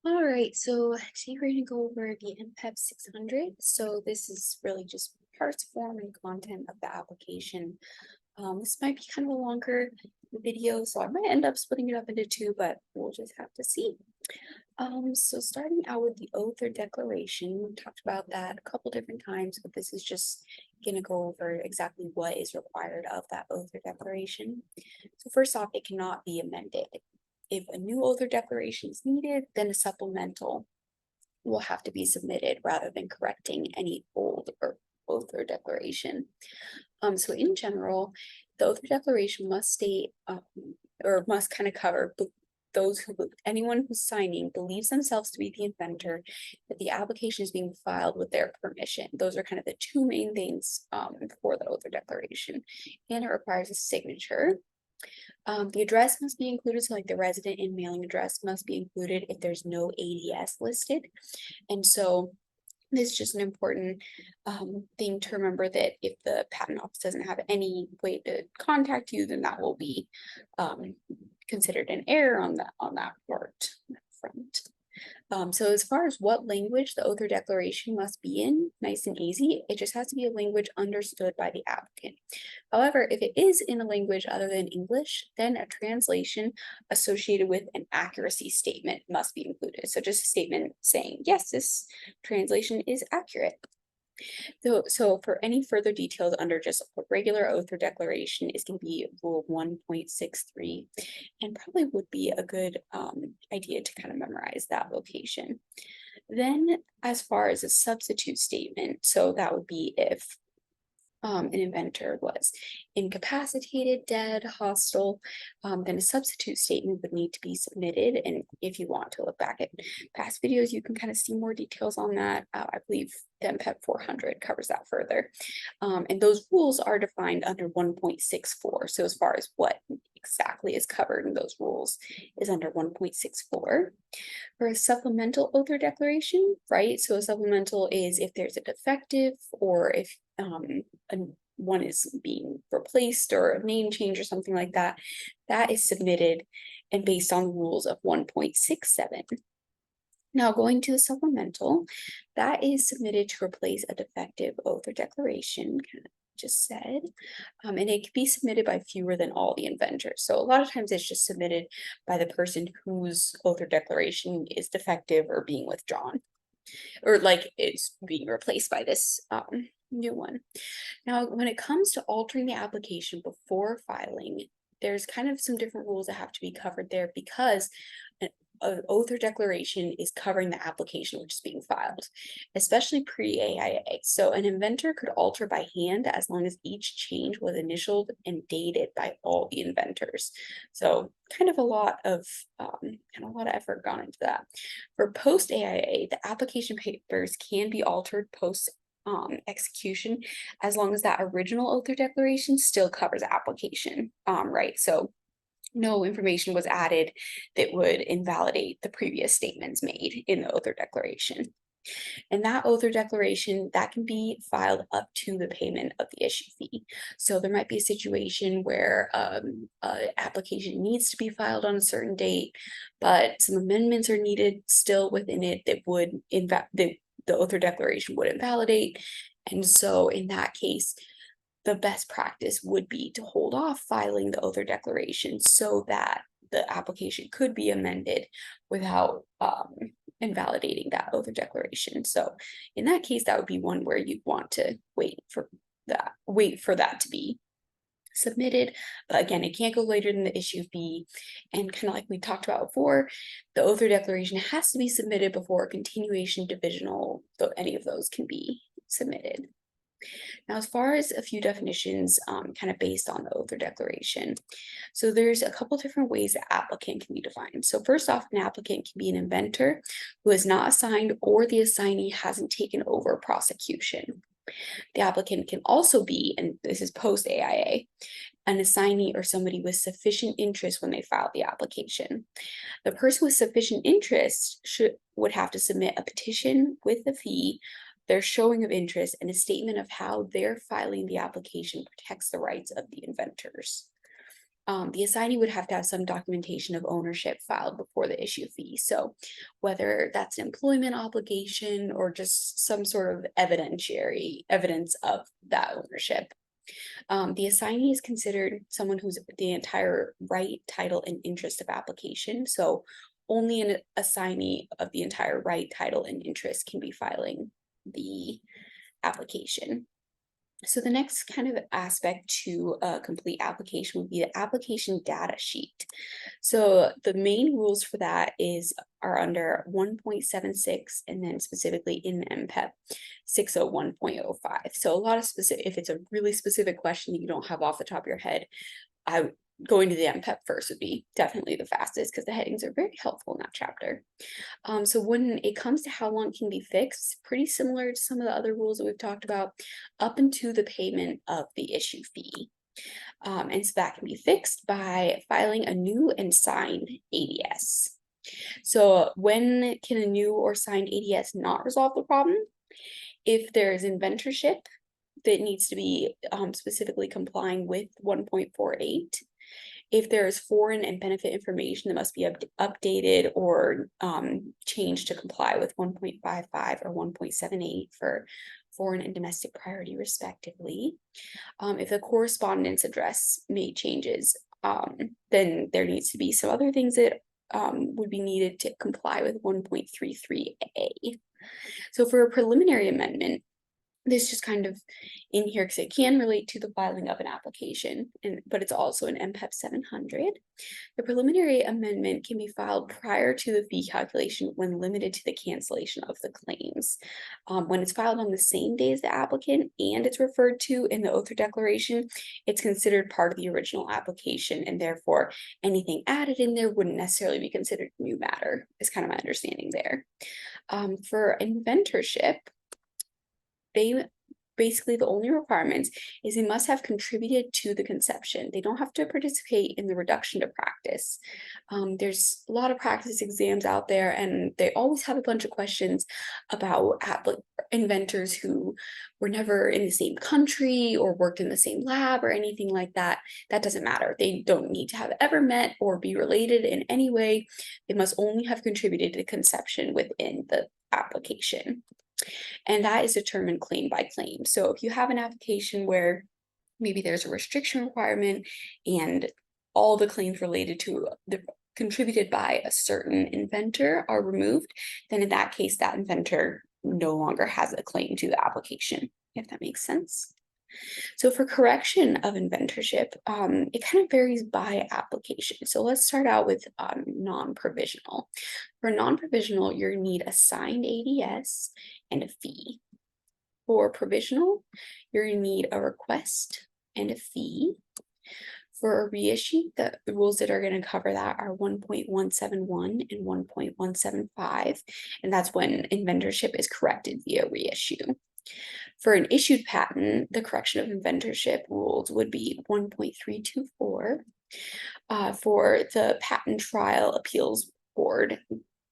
All right, so today we're going to go over the MPEP 600. So this is really just parts, form, and content of the application. This might be kind of a longer video, so I might end up splitting it up into two, but we'll just have to see. So starting out with the oath or declaration, we talked about that a couple different times, but this is just going to go over exactly what is required of that oath or declaration. So first off, it cannot be amended. If a new oath or declaration is needed, then a supplemental will have to be submitted rather than correcting any old or oath or declaration. So in general, the oath or declaration must state or must kind of cover anyone who's signing believes themselves to be the inventor, that the application is being filed with their permission. Those are kind of the two main things for the oath or declaration, and it requires a signature. The address must be included, so like the resident and mailing address must be included if there's no ADS listed. And so this is just an important thing to remember, that if the patent office doesn't have any way to contact you, then that will be considered an error on that front. So as far as what language the oath or declaration must be in, nice and easy. It just has to be a language understood by the applicant. However, if it is in a language other than English, then a translation associated with an accuracy statement must be included. So just a statement saying, yes, this translation is accurate. So for any further details under just a regular oath or declaration is going to be rule 1.63, and probably would be a good idea to kind of memorize that location. Then as far as a substitute statement, so that would be if an inventor was incapacitated, dead, hostile, then a substitute statement would need to be submitted. And if you want to look back at past videos, you can kind of see more details on that. I believe the MPEP 400 covers that further. And those rules are defined under 1.64. So as far as what exactly is covered in those rules is under 1.64. For a supplemental oath or declaration, right? So a supplemental is if there's a defective, or if one is being replaced or a name change or something like that, that is submitted and based on the rules of 1.67. Now, going to the supplemental, that is submitted to replace a defective oath or declaration, kind of just said, and it can be submitted by fewer than all the inventors. So a lot of times it's just submitted by the person whose oath or declaration is defective or being withdrawn, or like it's being replaced by this new one. Now, when it comes to altering the application before filing, there's kind of some different rules that have to be covered there, because an oath or declaration is covering the application which is being filed, especially pre-AIA. So an inventor could alter by hand as long as each change was initialed and dated by all the inventors. So kind of a lot of effort gone into that. For post-AIA, the application papers can be altered post execution, as long as that original oath or declaration still covers the application, right? So no information was added that would invalidate the previous statements made in the oath or declaration. And that oath or declaration, that can be filed up to the payment of the issue fee. So there might be a situation where an application needs to be filed on a certain date, but some amendments are needed still within it that would the oath or declaration would invalidate. And so in that case, the best practice would be to hold off filing the oath or declaration so that the application could be amended without invalidating that oath or declaration. So in that case, that would be one where you'd want to wait for that to be submitted. But again, it can't go later than the issue fee. And kind of like we talked about before, the oath or declaration has to be submitted before continuation, divisional, though any of those can be submitted. Now, as far as a few definitions, kind of based on the oath or declaration, so there's a couple different ways the applicant can be defined. So first off, an applicant can be an inventor who is not assigned, or the assignee hasn't taken over prosecution. The applicant can also be, and this is post AIA, an assignee or somebody with sufficient interest when they file the application. The person with sufficient interest would have to submit a petition with the fee, their showing of interest, and a statement of how their filing the application protects the rights of the inventors. the assignee would have to have some documentation of ownership filed before the issue fee. So whether that's an employment obligation or just some sort of evidentiary evidence of that ownership. The assignee is considered someone who's the entire right, title, and interest of application. So only an assignee of the entire right, title, and interest can be filing the application. So the next kind of aspect to a complete application would be the application data sheet. So the main rules for that are under 1.76 and then specifically in the MPEP 601.05. So a lot of specific, if it's a really specific question you don't have off the top of your head, going to the MPEP first would be definitely the fastest because the headings are very helpful in that chapter. So when it comes to how long it can be fixed, pretty similar to some of the other rules that we've talked about, up into the payment of the issue fee. And so that can be fixed by filing a new and signed ADS. So when can a new or signed ADS not resolve the problem? If there's inventorship that needs to be specifically complying with 1.48, if there is foreign and benefit information that must be updated or changed to comply with 1.55 or 1.78 for foreign and domestic priority respectively. If the correspondence address made changes, then there needs to be some other things that would be needed to comply with 1.33A. So for a preliminary amendment, this just kind of in here because it can relate to the filing of an application, but it's also an MPEP 700. The preliminary amendment can be filed prior to the fee calculation when limited to the cancellation of the claims. When it's filed on the same day as the applicant and it's referred to in the oath or declaration, it's considered part of the original application, and therefore anything added in there wouldn't necessarily be considered new matter, is kind of my understanding there. For inventorship, basically the only requirements is they must have contributed to the conception. They don't have to participate in the reduction to practice. There's a lot of practice exams out there, and they always have a bunch of questions about inventors who were never in the same country or worked in the same lab or anything like that. That doesn't matter. They don't need to have ever met or be related in any way. They must only have contributed to conception within the application. And that is determined claim by claim. So if you have an application where maybe there's a restriction requirement and all the claims related to the contributed by a certain inventor are removed, then in that case, that inventor no longer has a claim to the application, if that makes sense. So for correction of inventorship, it kind of varies by application. So let's start out with non-provisional. For non-provisional, you're gonna need a signed ADS and a fee. For provisional, you're gonna need a request and a fee. For a reissue, the rules that are going to cover that are 1.171 and 1.175, and that's when inventorship is corrected via reissue. For an issued patent, the correction of inventorship rules would be 1.324. For the Patent Trial Appeals Board,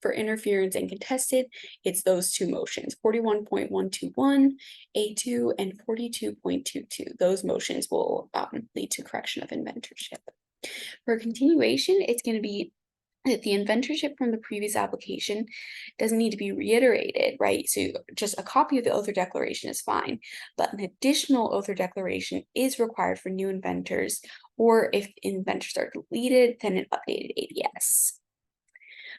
for interference and contested, it's those two motions, 41.121 A2 and 42.22. Those motions will lead to correction of inventorship. For continuation, it's going to be that the inventorship from the previous application doesn't need to be reiterated, right? So just a copy of the oath or declaration is fine, but an additional oath or declaration is required for new inventors, or if inventors are deleted, then an updated ADS.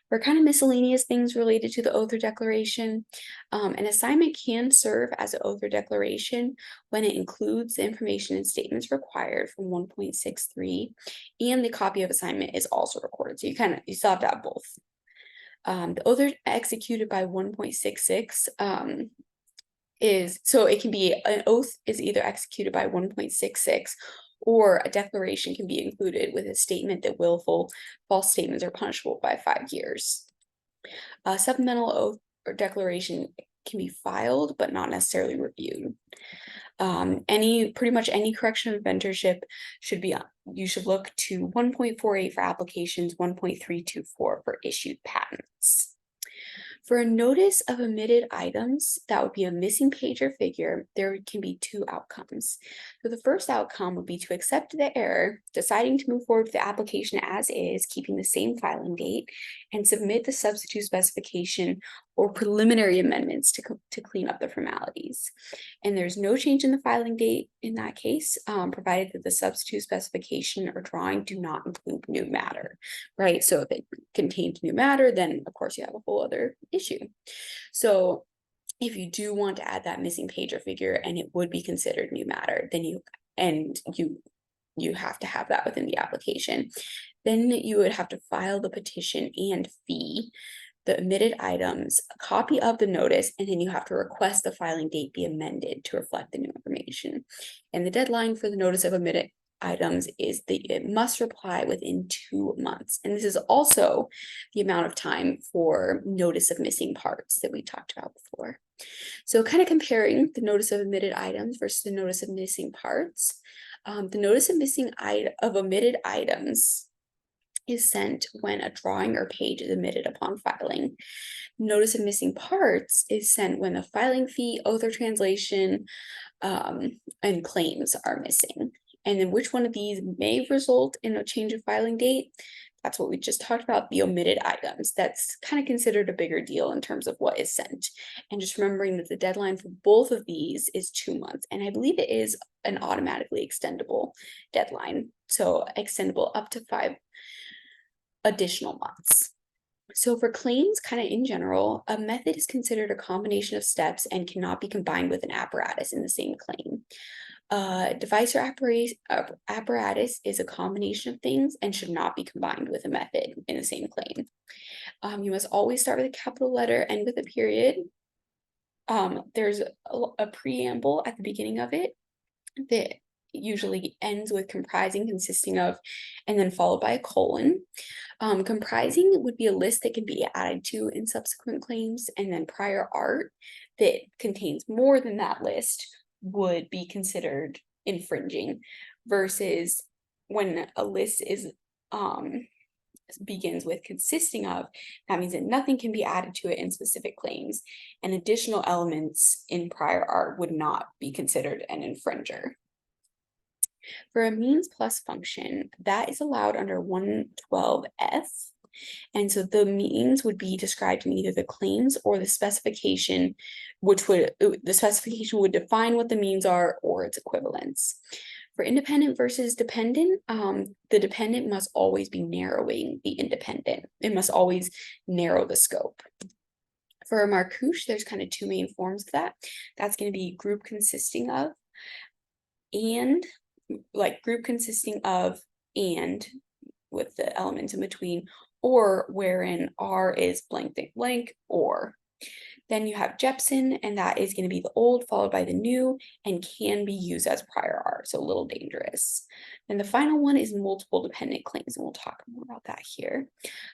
For kind of miscellaneous things related to the oath or declaration, an assignment can serve as an oath or declaration when it includes the information and statements required from 1.63, and the copy of assignment is also recorded. So you still have to have both. The oath executed by 1.66 it can be an oath is either executed by 1.66 or a declaration can be included with a statement that willful false statements are punishable by 5 years. A supplemental oath or declaration can be filed but not necessarily reviewed. Pretty much any correction of inventorship you should look to 1.48 for applications, 1.324 for issued patents. For a notice of omitted items, that would be a missing page or figure, there can be two outcomes. So the first outcome would be to accept the error, deciding to move forward with the application as is, keeping the same filing date, and submit the substitute specification or preliminary amendments to clean up the formalities. And there's no change in the filing date in that case, provided that the substitute specification or drawing do not include new matter, right? So if it contains new matter, then of course you have a whole other issue. So if you do want to add that missing page or figure and it would be considered new matter, then you have to have that within the application. Then you would have to file the petition and fee the omitted items, a copy of the notice, and then you have to request the filing date be amended to reflect the new information. And the deadline for the notice of omitted items is that it must reply within 2 months. And this is also the amount of time for notice of missing parts that we talked about before. So kind of comparing the notice of omitted items versus the notice of missing parts. The notice of omitted items is sent when a drawing or page is omitted upon filing. Notice of missing parts is sent when the filing fee, oath or translation, and claims are missing. And then which one of these may result in a change of filing date? That's what we just talked about, the omitted items. That's kind of considered a bigger deal in terms of what is sent. And just remembering that the deadline for both of these is 2 months. And I believe it is an automatically extendable deadline. So extendable up to 5 additional months. So for claims, kind of in general, a method is considered a combination of steps and cannot be combined with an apparatus in the same claim. Device or apparatus is a combination of things and should not be combined with a method in the same claim. You must always start with a capital letter, end with a period. There's a preamble at the beginning of it that usually ends with comprising, consisting of, and then followed by a colon. Comprising would be a list that can be added to in subsequent claims, and then prior art that contains more than that list would be considered infringing, versus when a list is begins with consisting of, that means that nothing can be added to it in specific claims, and additional elements in prior art would not be considered an infringer. For a means plus function, that is allowed under 112F. And so the means would be described in either the claims or the specification, the specification would define what the means are or its equivalents. For independent versus dependent, the dependent must always be narrowing the independent. It must always narrow the scope. For a marcouche, there's kind of 2 main forms of that. That's going to be group consisting of, and group consisting of and with the elements in between, or wherein R is blank, blank, blank, or. Then you have Jepson, and that is going to be the old followed by the new and can be used as prior art, so a little dangerous. Then the final one is multiple dependent claims, and we'll talk more about that here.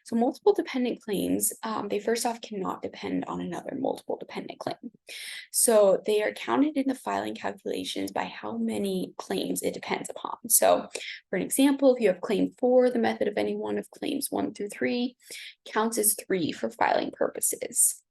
So multiple dependent claims, they first off cannot depend on another multiple dependent claim. So they are counted in the filing calculations by how many claims it depends upon. So for an example, if you have claim 4, the method of any one of claims 1 through 3 counts as 3 for filing purposes.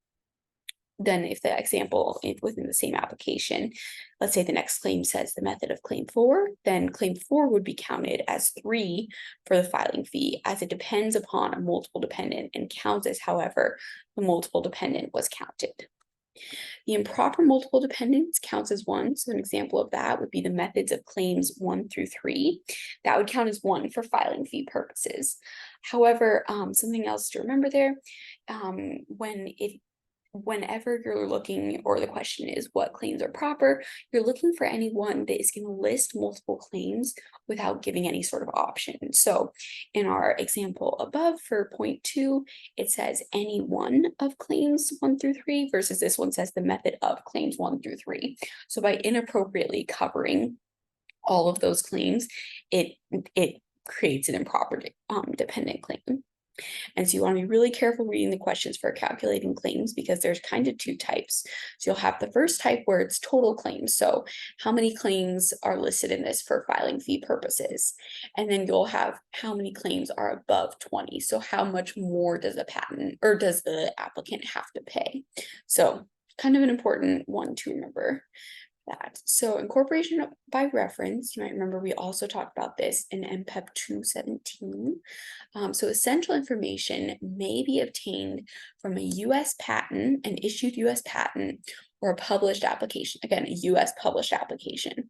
Then if the example within the same application, let's say the next claim says the method of claim 4, then claim 4 would be counted as 3 for the filing fee, as it depends upon a multiple dependent and counts as however the multiple dependent was counted. The improper multiple dependence counts as 1. So an example of that would be the methods of claims 1 through 3. That would count as 1 for filing fee purposes. However, something else to remember there, whenever you're looking, or the question is what claims are proper, you're looking for any one that is going to list multiple claims without giving any sort of option. So in our example above for point 2, it says any one of claims 1 through 3 versus this one says the method of claims 1 through 3. So by inappropriately covering all of those claims, it creates an improper dependent claim. And so you want to be really careful reading the questions for calculating claims because there's kind of two types. So you'll have the first type where it's total claims. So how many claims are listed in this for filing fee purposes? And then you'll have how many claims are above 20. So how much more does a patent or does the applicant have to pay? So kind of an important one to remember that. So incorporation by reference, you might remember we also talked about this in MPEP 217. So essential information may be obtained from a U.S. patent, an issued U.S. patent, or a published application. Again, a U.S. published application.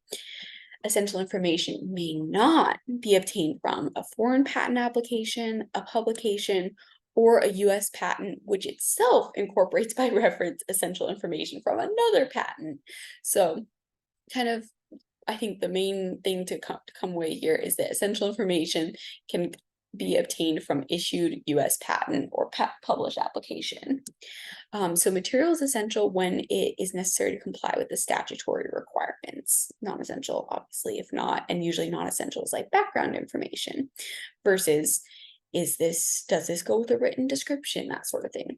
Essential information may not be obtained from a foreign patent application, a publication, or a U.S. patent, which itself incorporates by reference essential information from another patent. So kind of, I think the main thing to come away here is that essential information can be obtained from issued U.S. patent or published application. So material is essential when it is necessary to comply with the statutory requirements. Non-essential, obviously, if not, and usually non-essential is like background information versus does this go with a written description, that sort of thing.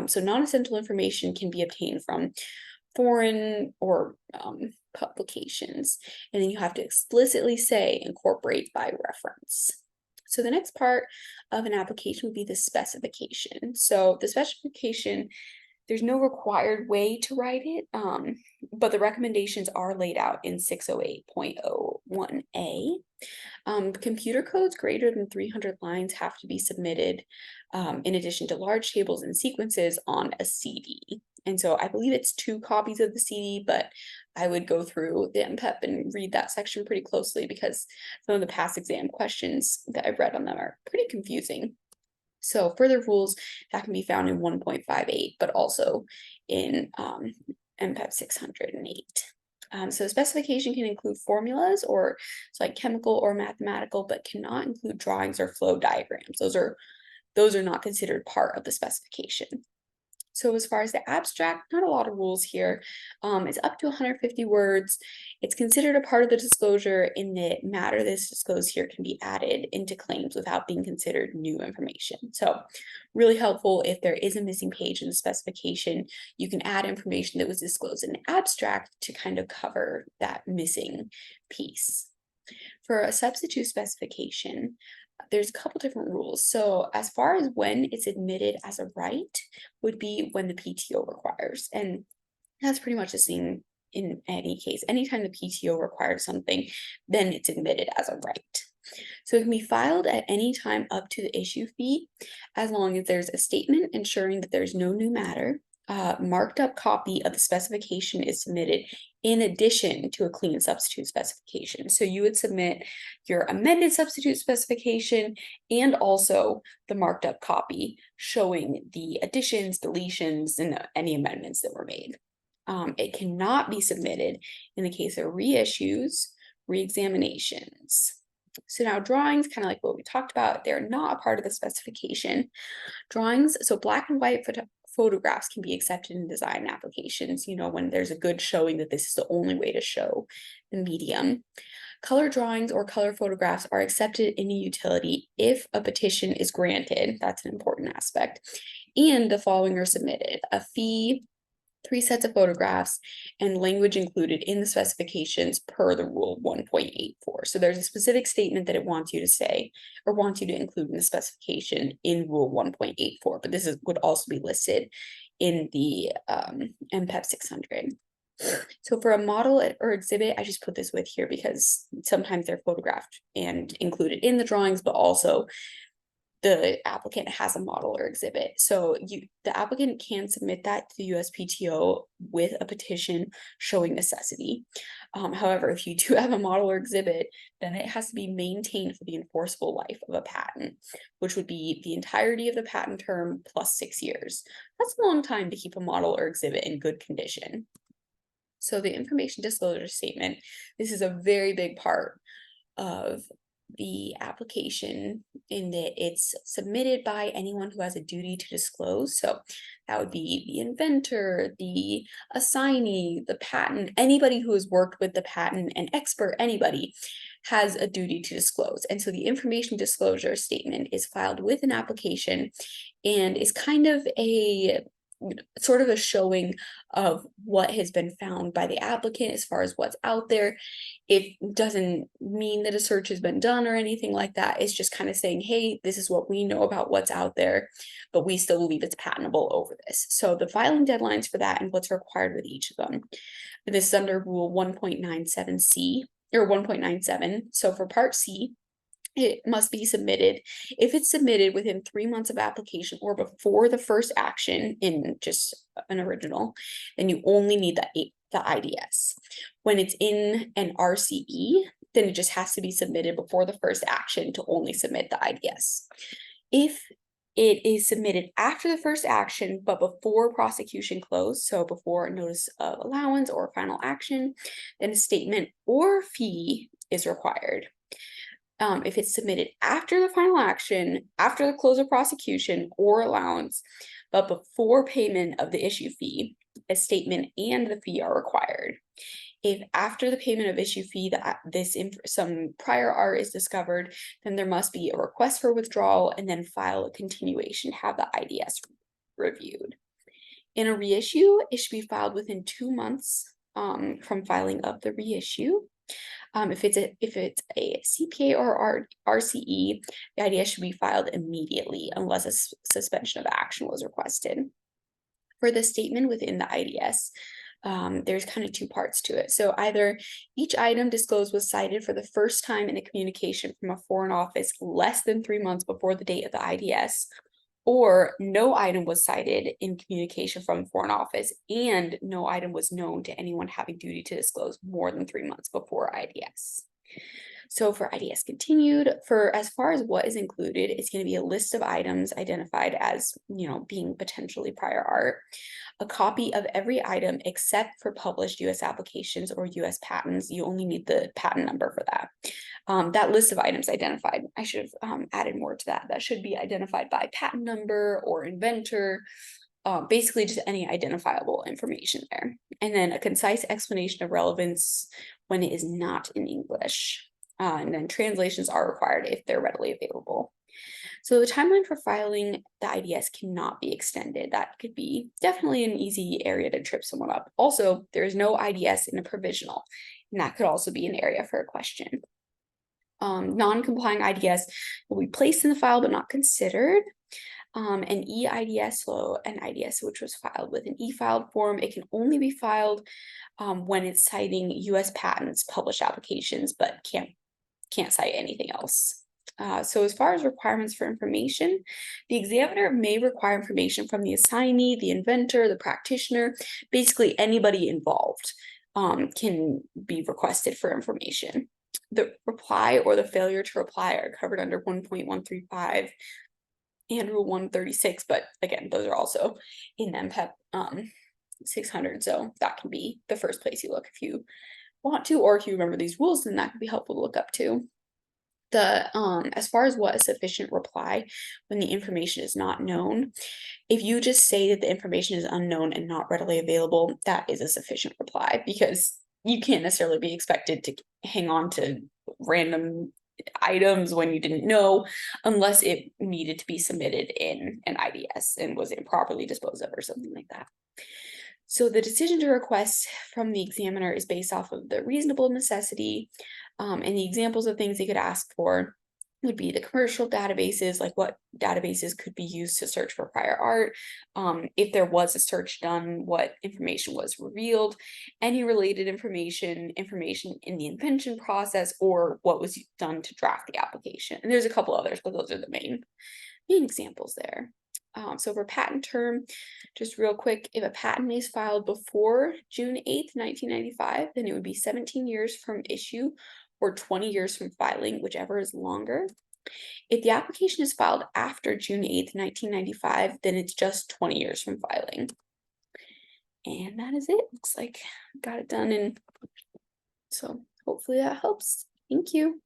So non-essential information can be obtained from foreign or publications, and then you have to explicitly say incorporate by reference. So the next part of an application would be the specification. So the specification, there's no required way to write it, but the recommendations are laid out in 608.01a. Computer codes greater than 300 lines have to be submitted in addition to large tables and sequences on a CD. And so I believe it's 2 copies of the CD, but I would go through the MPEP and read that section pretty closely because some of the past exam questions that I've read on them are pretty confusing. So further rules that can be found in 1.58, but also in MPEP 608. So specification can include formulas or it's like chemical or mathematical, but cannot include drawings or flow diagrams. Those are not considered part of the specification. So as far as the abstract, not a lot of rules here. It's up to 150 words. It's considered a part of the disclosure in that matter that's disclosed here can be added into claims without being considered new information. So really helpful if there is a missing page in the specification, you can add information that was disclosed in the abstract to kind of cover that missing piece. For a substitute specification, there's a couple different rules. So as far as when it's admitted as a right would be when the PTO requires, and that's pretty much the same in any case. Anytime the PTO requires something, then it's admitted as a right. So it can be filed at any time up to the issue fee, as long as there's a statement ensuring that there's no new matter. Marked up copy of the specification is submitted in addition to a clean substitute specification. So you would submit your amended substitute specification and also the marked up copy showing the additions, deletions, and any amendments that were made. It cannot be submitted in the case of reissues, reexaminations. So now drawings, kind of like what we talked about, they're not a part of the specification. Drawings, so black and white photographs can be accepted in design applications, when there's a good showing that this is the only way to show the medium. Color drawings or color photographs are accepted in a utility if a petition is granted. That's an important aspect. And the following are submitted: a fee, 3 sets of photographs, and language included in the specifications per the rule 1.84. So there's a specific statement that it wants you to say or wants you to include in the specification in rule 1.84, but this would also be listed in the MPEP 600. So for a model or exhibit, I just put this with here because sometimes they're photographed and included in the drawings, but also the applicant has a model or exhibit. So the applicant can submit that to the USPTO with a petition showing necessity. However, if you do have a model or exhibit, then it has to be maintained for the enforceable life of a patent, which would be the entirety of the patent term plus 6 years. That's a long time to keep a model or exhibit in good condition. So the information disclosure statement, this is a very big part of the application in that it's submitted by anyone who has a duty to disclose. So that would be the inventor, the assignee, the patent, anybody who has worked with the patent, an expert, anybody has a duty to disclose. And so the information disclosure statement is filed with an application and is kind of a sort of a showing of what has been found by the applicant as far as what's out there. It doesn't mean that a search has been done or anything like that. It's just kind of saying, hey, this is what we know about what's out there, but we still believe it's patentable over this. So the filing deadlines for that and what's required with each of them. This is under Rule 1.97C or 1.97. So for Part C, it must be submitted if it's submitted within 3 months of application or before the first action in just an original, then you only need the IDS. When it's in an RCE, then it just has to be submitted before the first action to only submit the IDS. If it is submitted after the first action, but before prosecution close, so before a notice of allowance or final action, then a statement or fee is required. If it's submitted after the final action, after the close of prosecution or allowance, but before payment of the issue fee, a statement and the fee are required. If after the payment of issue fee some prior art is discovered, then there must be a request for withdrawal and then file a continuation, have the IDS reviewed. In a reissue, it should be filed within 2 months from filing of the reissue. If it's a CPA or RCE, the IDS should be filed immediately unless a suspension of action was requested. For the statement within the IDS, there's kind of 2 parts to it. So either each item disclosed was cited for the first time in a communication from a foreign office less than 3 months before the date of the IDS, or no item was cited in communication from a foreign office and no item was known to anyone having duty to disclose more than 3 months before IDS. So for IDS continued, for as far as what is included, it's going to be a list of items identified as, being potentially prior art, a copy of every item except for published U.S. applications or U.S. patents. You only need the patent number for that. That list of items identified, I should have added more to that. That should be identified by patent number or inventor, basically just any identifiable information there. And then a concise explanation of relevance when it is not in English. And then translations are required if they're readily available. So the timeline for filing the IDS cannot be extended. That could be definitely an easy area to trip someone up. Also, there is no IDS in a provisional, and that could also be an area for a question. Non-complying IDS will be placed in the file but not considered. An e-IDS, so an IDS which was filed with an e-filed form, it can only be filed when it's citing U.S. patents, published applications, but can't cite anything else. So as far as requirements for information, the examiner may require information from the assignee, the inventor, the practitioner, basically anybody involved can be requested for information. The reply or the failure to reply are covered under 1.135 and Rule 136, but again, those are also in MPEP 600, so that can be the first place you look if you want to, or if you remember these rules, then that could be helpful to look up too. As far as what a sufficient reply when the information is not known, if you just say that the information is unknown and not readily available, that is a sufficient reply, because you can't necessarily be expected to hang on to random items when you didn't know, unless it needed to be submitted in an IDS and was improperly disposed of or something like that. So the decision to request from the examiner is based off of the reasonable necessity, and the examples of things they could ask for would be the commercial databases, like what databases could be used to search for prior art, if there was a search done, what information was revealed, any related information in the invention process, or what was done to draft the application. And there's a couple others, but those are the main examples there. So for patent term, just real quick, if a patent is filed before June 8th, 1995, then it would be 17 years from issue or 20 years from filing, whichever is longer. If the application is filed after June 8th, 1995, then it's just 20 years from filing. And that is it. Looks like I got it done. And so hopefully that helps. Thank you.